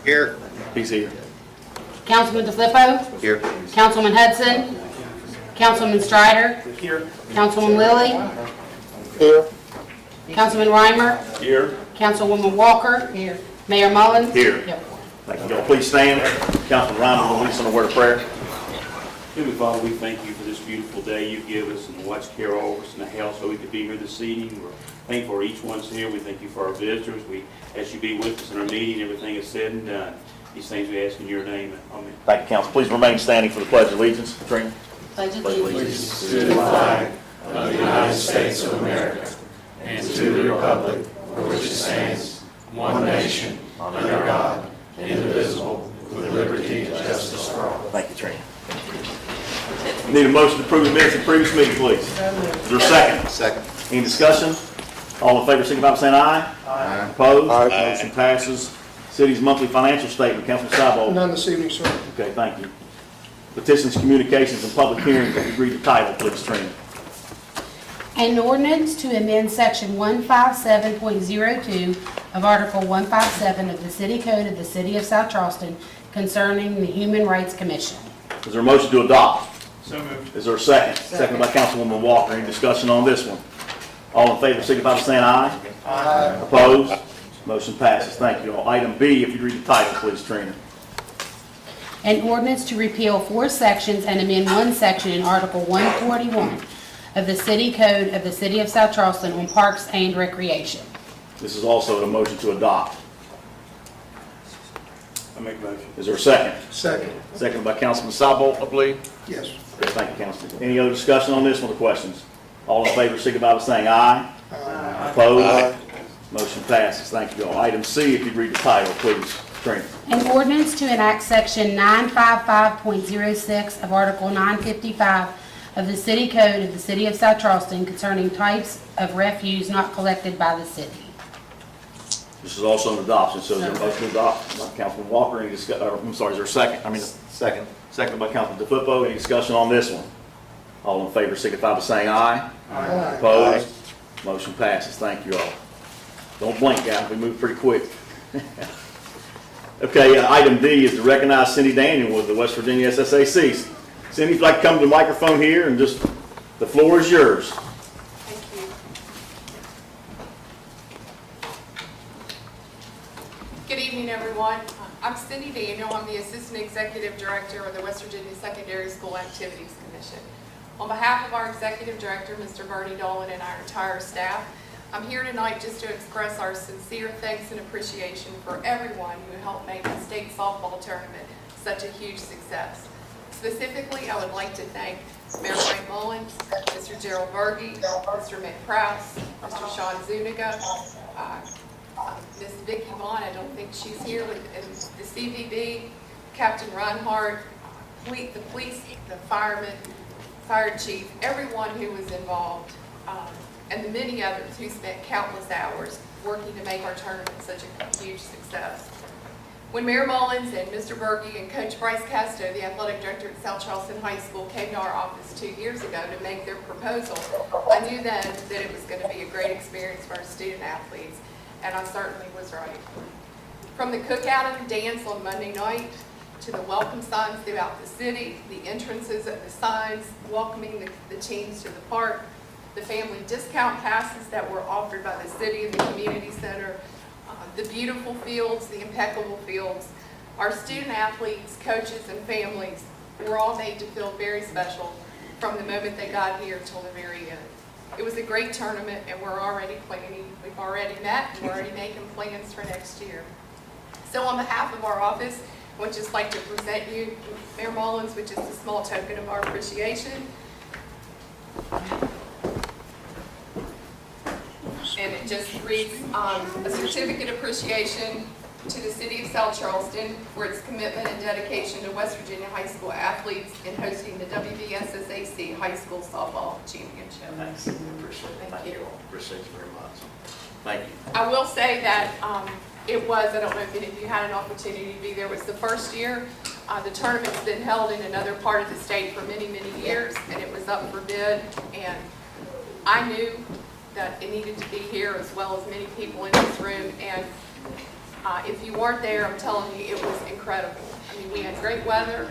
Here. He's here. Councilman DeFlippo, Here. Councilman Hudson, Councilman Strider, Here. Councilman Lilly, Here. Councilman Reimer, Here. Councilwoman Walker, Mayor Mullins. Here. Yep. Thank you. Y'all please stand. Councilman Reimer will lead us in a word of prayer. Heavenly Father, we thank you for this beautiful day you give us and watch care over us and the health so we could be here this evening. We're thankful for each one's here. We thank you for our visitors. We ask you to be with us in our meeting. Everything is said and done. These things we ask in your name. Amen. Thank you, Council. Please remain standing for the Pledge of Allegiance. Trina. Pledge allegiance. To the flag of the United States of America and to the republic for which it stands, one nation, under God, indivisible, with liberty and justice for all. Thank you, Trina. Need a motion to approve the minutes of the previous meeting, please. Is there a second? Second. Any discussion? All in favor, signify by saying aye. Aye. Opposed? Aye. Motion passes. City's monthly financial statement. Councilman Sabol. None this evening, sir. Okay, thank you. Petitions, communications, and public hearings. If you read the title, please, Trina. An ordinance to amend section 157.02 of Article 157 of the City Code of the City of South Charleston concerning the Human Rights Commission. Is there a motion to adopt? So moved. Is there a second? Second by Councilwoman Walker. Any discussion on this one? All in favor, signify by saying aye. Aye. Opposed? Motion passes. Thank you all. Item B, if you read the title, please, Trina. An ordinance to repeal 4 sections and amend 1 section in Article 141 of the City Code of the City of South Charleston on Parks and Recreation. This is also a motion to adopt. I make a motion. Is there a second? Second. Second by Councilman Sabol, I believe. Yes. Okay, thank you, Councilman. Any other discussion on this one or questions? All in favor, signify by saying aye. Opposed? Motion passes. Thank you all. Item C, if you read the title, please, Trina. An ordinance to enact section 955.06 of Article 955 of the City Code of the City of South Charleston concerning types of refuse not collected by the city. This is also an adoption, so is there a motion to adopt by Councilman Walker? Any discuss, I'm sorry, is there a second? Second. Second by Councilman DeFlippo. Any discussion on this one? All in favor, signify by saying aye. Aye. Opposed? Motion passes. Thank you all. Don't blink, guys. We move pretty quick. Okay, item D is to recognize Cindy Daniel with the West Virginia SSAC. Cindy, if you'd like to come to the microphone here and just, the floor is yours. Thank you. Good evening, everyone. I'm Cindy Daniel. I'm the Assistant Executive Director of the West Virginia Secondary School Activities Commission. On behalf of our Executive Director, Mr. Bernie Dolan, and our entire staff, I'm here tonight just to express our sincere thanks and appreciation for everyone who helped make the state softball tournament such a huge success. Specifically, I would like to thank Mayor Frank Mullins, Mr. Gerald Berge, Mr. Mick Krause, Mr. Sean Zuniga, Ms. Vicki Vaughn, I don't think she's here, and the CVB, Captain Reinhardt, the police, the firemen, fire chief, everyone who was involved, and the many others who spent countless hours working to make our tournament such a huge success. When Mayor Mullins and Mr. Berge and Coach Bryce Casto, the athletic director at South Charleston High School, came to our office 2 years ago to make their proposal, I knew then that it was going to be a great experience for our student athletes, and I certainly was right. From the cookout and the dance on Monday night, to the welcome signs throughout the city, the entrances of the signs welcoming the teams to the park, the family discount passes that were offered by the city and the community center, the beautiful fields, the impeccable fields. Our student athletes, coaches, and families were all made to feel very special from the moment they got here till the very end. It was a great tournament, and we're already planning. We've already met, and we're already making plans for next year. So on behalf of our office, I would just like to present you Mayor Mullins, which is a small token of our appreciation. And it just reads a certificate of appreciation to the City of South Charleston for its commitment and dedication to West Virginia high school athletes in hosting the WVSSAC High School Softball Championship. Thanks. Appreciate it. Thank you. Appreciate you very much. Thank you. I will say that it was, I don't know if any of you had an opportunity to be there, it was the first year. The tournament's been held in another part of the state for many, many years, and it was up for bid. And I knew that it needed to be here, as well as many people in this room. And If you weren't there, I'm telling you, it was incredible. I mean, we had great weather.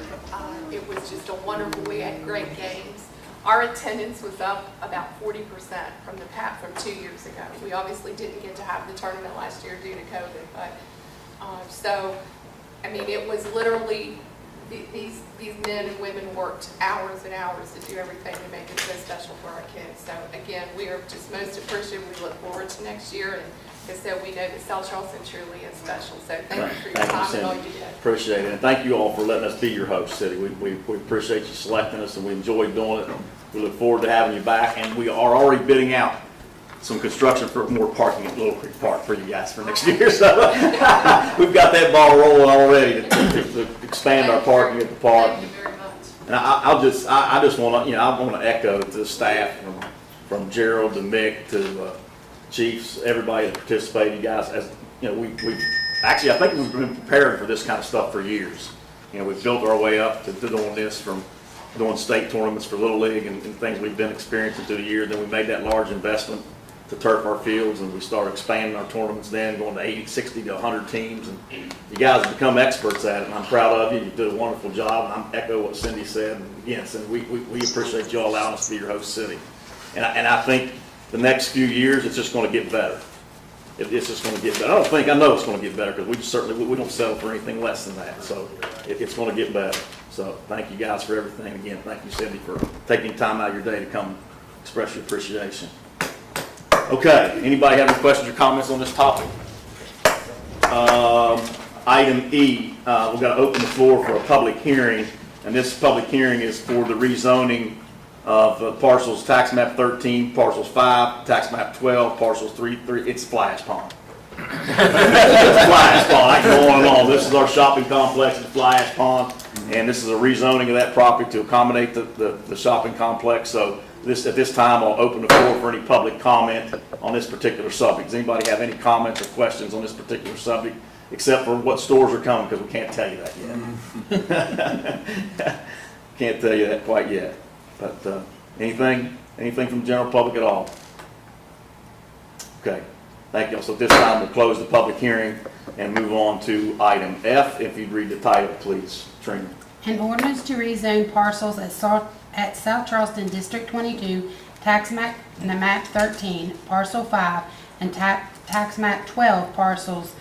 It was just a wonderful, we had great games. Our attendance was up about 40% from 2 years ago. We obviously didn't get to have the tournament last year due to COVID, but, so, I mean, it was literally, these men and women worked hours and hours to do everything to make it so special for our kids. So again, we are just most appreciative. We look forward to next year, and as I said, we know that South Charleston truly is special. So thank you for your time and all you did. Appreciate it, and thank you all for letting us be your host, City. We appreciate you selecting us, and we enjoyed doing it. We look forward to having you back, and we are already bidding out some construction for more parking at Little Creek Park for you guys for next year. So we've got that ball rolling already to expand our parking at the park. Thank you very much. And I just want to, I want to echo to the staff from Gerald to Mick to Chiefs, everybody that participated, you guys, as you know, we actually, I think we've been preparing for this kind of stuff for years. You know, we've built our way up to doing this, from doing state tournaments for Little League and things we've been experiencing through the year. Then we made that large investment to turf our fields, and we started expanding our tournaments then, going to 80, 60 to 100 teams. And you guys have become experts at it, and I'm proud of you. You did a wonderful job, and I echo what Cindy said. And again, Cindy, we appreciate you all allowing us to be your host city. And I think the next few years, it's just going to get better. It's just going to get better. I know it's going to get better, because we don't settle for anything less than that. So it's going to get better. So thank you guys for everything. Again, thank you, Cindy, for taking time out of your day to come express your appreciation. Okay, anybody have any questions or comments on this topic? Item E, we've got to open the floor for a public hearing, and this public hearing is for the rezoning of parcels tax map 13, parcels 5, tax map 12, parcels 3, it's Flash Pond. It's Flash Pond, I can go on and on. This is our shopping complex at Flash Pond, and this is a rezoning of that property to accommodate the shopping complex. So at this time, I'll open the floor for any public comment on this particular subject. Does anybody have any comments or questions on this particular subject, except for what stores are coming, because we can't tell you that yet. Can't tell you that quite yet. But anything from the general public at all? Okay, thank you. So at this time, we'll close the public hearing and move on to item F. If you'd read the title, please, Trina. An ordinance to rezone parcels at South Charleston District 22, tax map 13, parcel 5, and tax map 12, parcels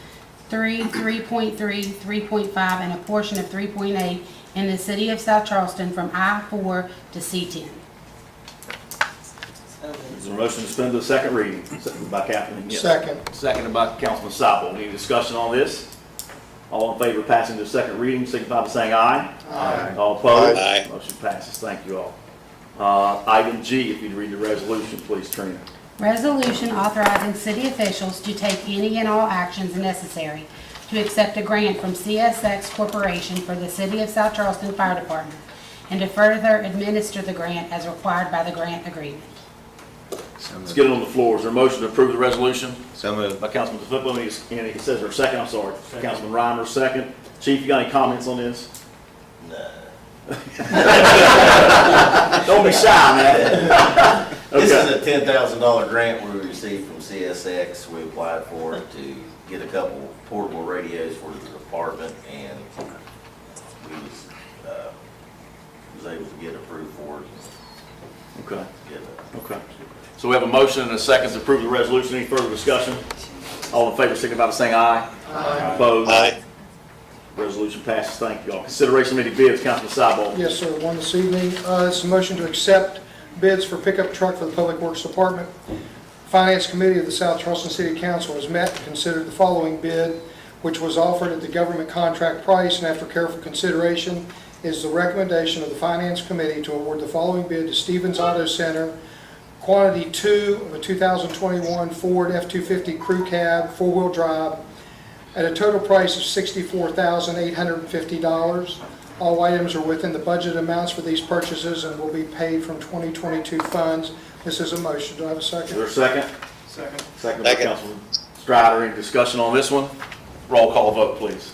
3, 3.3, 3.5, and a portion of 3.8 in the city of South Charleston from I-4 to C-10. Is there a motion to suspend the second reading? Seconded by Kathleen. Yes. Second. Seconded by Councilman Sabel. Any discussion on this? All in favor of passing the second reading, signify by saying aye. Aye. All opposed? Aye. Motion passes. Thank you all. Item G, if you'd read the resolution, please, Trina. Resolution authorizing city officials to take any and all actions necessary to accept a grant from CSX Corporation for the City of South Charleston Fire Department, and to further administer the grant as required by the grant agreement. Let's get it on the floor. Is there a motion to approve the resolution? So moved. By Councilman DeFilippo, and he says there a second, I'm sorry. Councilman Reimer, second. Chief, you got any comments on this? No. Don't be shy, man. This Okay. is a $10,000 grant we received from CSX. We applied for it to get a couple portable radios for the department, and we was able to get approved for it. Okay. Get it. Okay. So we have a motion and a second to approve the resolution. Any further discussion? All in favor, signify by saying aye. Aye. Opposed? Aye. Resolution passes. Thank you all. Consideration of any bids, Councilman Sabal. Yes, sir, one this evening. It's a motion to accept bids for pickup truck for the Public Works Department. Finance Committee of the South Charleston City Council has met and considered the following bid, which was offered at the government contract price, and after careful consideration, is the recommendation of the Finance Committee to award the following bid to Stevens Auto Center, quantity 2 of a 2021 Ford F-250 Crew Cab, 4-wheel drive, at a total price of $64,850. All items are within the budget amounts for these purchases and will be paid from 2022 funds. This is a motion. Do I have a Is second? there a second? Second. Second by Second. Councilman Strider. Any discussion on this one? Roll call vote, please.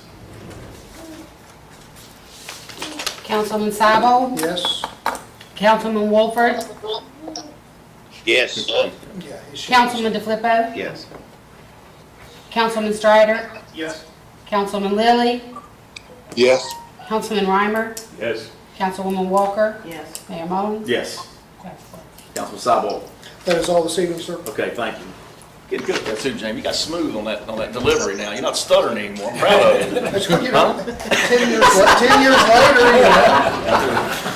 Councilman Sabal? Yes? Councilman Wolford? Yes. Yeah. he should- Councilman DeFilippo? Yes. Councilman Strider? Yes. Councilman Lilly, Yes. Councilman Reimer, Yes. Councilwoman Walker, Yes. Mayor Mullins. Yes. Councilman Sidewalk. That is all this evening, sir. Okay, thank you. Getting good at that too, Jamie. You got smooth on that delivery now. You're not stuttering anymore. I'm proud of you. That's good, 10 years later,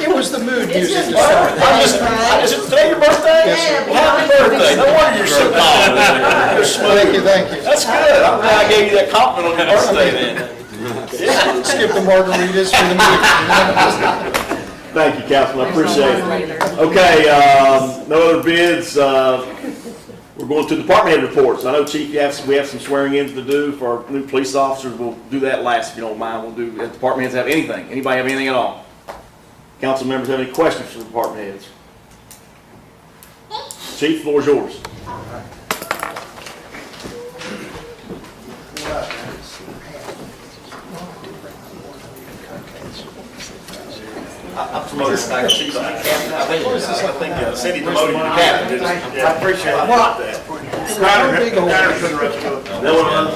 it was the mood music. Today your birthday? Yes, sir. Well, happy birthday. No wonder you're so calm. You're smooth. Thank you. That's good. I'm glad I gave you that compliment on your birthday then. Skip the margaritas for the meeting. Thank you, Councilman. I appreciate it. Okay, no other bids. We're going to department head reports. I know, Chief, we have some swearing-ins to do for our new police officers. We'll do that last, if you don't mind. We'll do, if department heads have anything. Anybody have anything at all? Council members have any questions for the department heads? Chief, floor is yours. I promoted the back chief. I think Cindy promoted you to captain, didn't she? I appreciate it. Ryder put the rest of it. That one,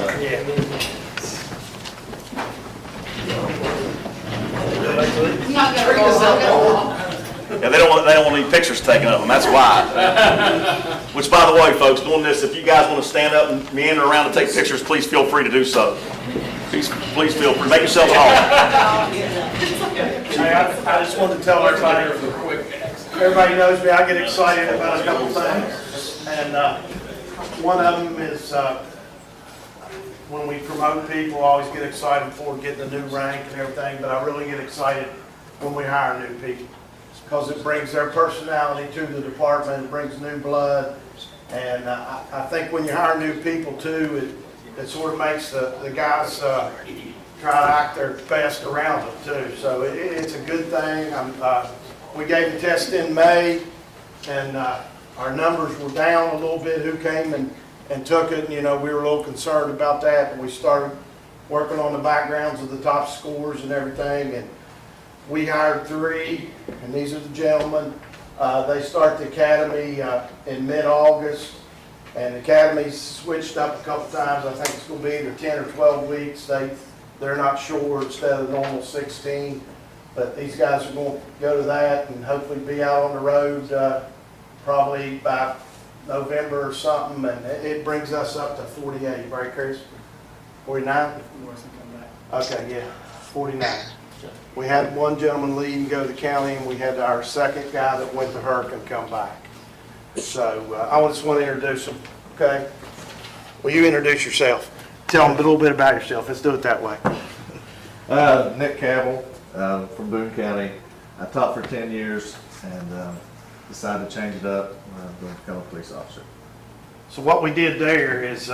yeah, they don't want any pictures taken of them, that's why. Which, by the way, folks, doing this, if you guys want to stand up and meander around and take pictures, please feel free to do so. Please feel free, make yourself at home. Hey, I just wanted to tell everybody, everybody knows me, I get excited about a couple things. And one of them is when we promote people, I always get excited for getting a new rank and everything, but I really get excited when we hire new people, because it brings their personality to the department, it brings new blood. And I think when you hire new people too, it sort of makes the guys try to act their best around it too. So it's a good thing. We gave the test in May, and our numbers were down a little bit who came and took it. And, you know, we were a little concerned about that, but we started working on the backgrounds of the top scores and everything. And we hired 3, and these are the gentlemen. They start the academy in mid-August. And the academy's switched up a couple times. I think it's going to be either 10 or 12 weeks. They're not sure, instead of the normal 16. But these guys are going to go to that and hopefully be out on the road probably by November or something. And it brings us up to 48, right, Chris? 49? Okay, yeah, 49. We had one gentleman leave and go to the county, and we had our second guy that went to Hurricane come back. So I just want to introduce them, okay? Will you introduce yourself? Tell them a little bit about yourself. Let's do it that way. Nick Cabell from Boone County. I taught for 10 years and decided to change it up to become a police officer. So what we did there is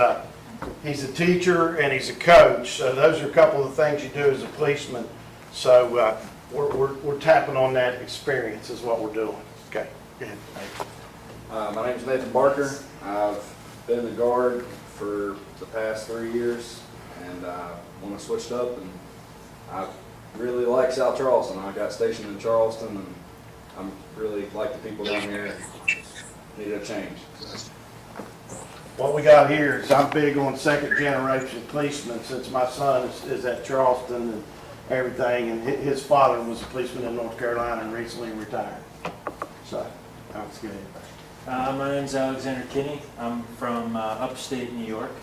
he's a teacher and he's a coach. So those are a couple of the things you do as a policeman. So we're tapping on that experience is what we're doing. Okay, go ahead. My name is Nathan Barker. I've been in the Guard for the past 3 years, and when I switched up, and I really like South Charleston. I got stationed in Charleston, and I really like the people down here. Need a change. What we got here is I'm big on second generation policemen, since my son is at Charleston and everything, and his father was a policeman in North Carolina and recently retired. So that's good. My name's Alexander Kinney. I'm from upstate New York.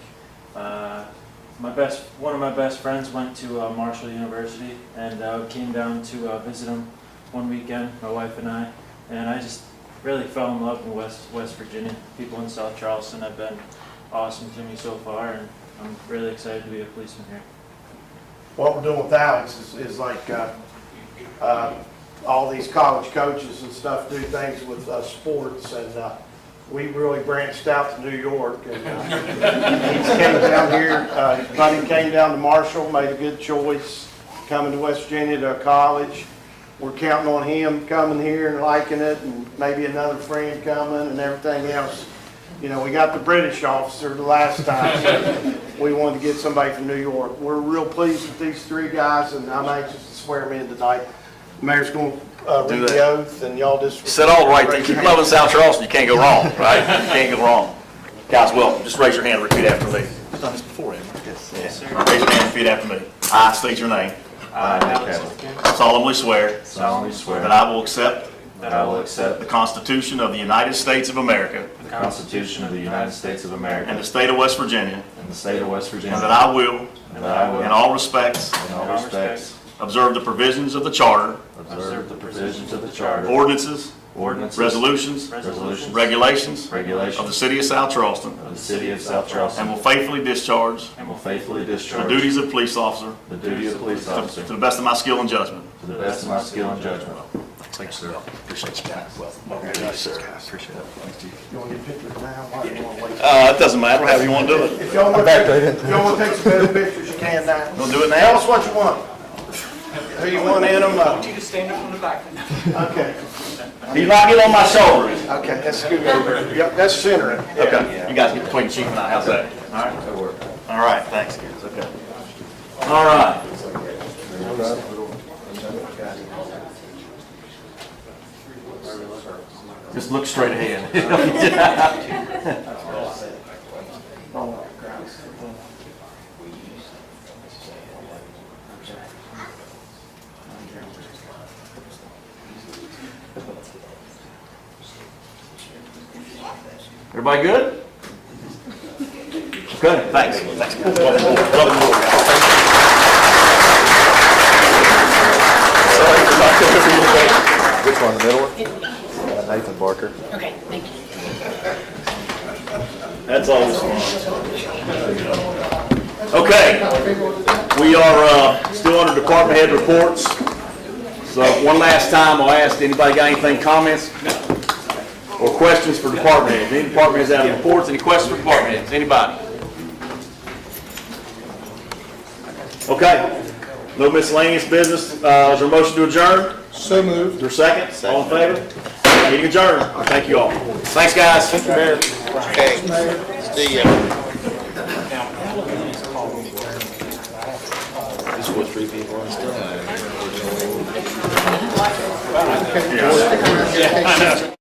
One of my best friends went to Marshall University, and came down to visit him one weekend, my wife and I just really fell in love in West Virginia. People in South Charleston have been awesome to me so far, and I'm really excited to be a policeman here. What we're doing with Alex is like all these college coaches and stuff do things with sports, and we really branched out to New York. And he came down here, his buddy came down to Marshall, made a good choice, coming to West Virginia to college. We're counting on him coming here and liking it, and maybe another friend coming and everything else. You know, we got the British officer the last time, so we wanted to get somebody from New York. We're real pleased with these 3 guys, and I'm anxious to swear them in tonight. The mayor's going to read the oath, and y'all just... Said all the right things. Keep loving South Charleston, you can't go wrong, right? You can't go wrong. Guys, welcome. Just raise your hand and repeat after me. I've done this before, haven't I? Yes. Yes. Raise your hand and repeat after me. I state your name. I, Nick Cabell, Solemnly swear solemnly swear that I will accept that I will accept the Constitution of the United States of America the Constitution of the United States of America and the state of West Virginia, and the state of West Virginia, and that I will, and that I will, in all respects, in all respects, observe the provisions of the Charter, observe the provisions of the Charter, ordinances, ordinances, resolutions, resolutions, regulations of the regulations city of South Charleston, of the city of South and Charleston, will faithfully discharge and will faithfully the discharge duties of police officer the duty of police to officer the best of my skill and judgment. to the best of my skill and judgment. Thanks, sir. Appreciate you guys. Yes, sir. Appreciate it. You want to get pictures now? Why do you want to wait? It doesn't matter, however you want to do it. If y'all want to take some better pictures, you can now. We'll do it Tell now. us what you want. Who you want in them? You just stand up from the back. Okay, He's not getting on my shoulder. okay, that's good. Yep, that's centering. Okay, you guys get between the chief and I, how's that? All right. That'll work. All right, thanks, guys, okay. All right. Just look straight ahead. Everybody good? Okay, thanks. Thanks. Welcome aboard. Which one, the middle one? Nathan Barker. Okay, thank you. That's always fun. Okay, we are still under department head reports. So one last time, I'll ask, anybody got anything, comments or questions for department heads? Any department heads have any reports, any questions for department heads? Anybody? Okay, no miscellaneous business. Is there a motion to adjourn? So moved. Is there a second? All in favor? Meeting adjourned. Thank you all. Thanks, guys. Thank you, Mayor. Okay, see ya. This was 3 people on still. Yeah.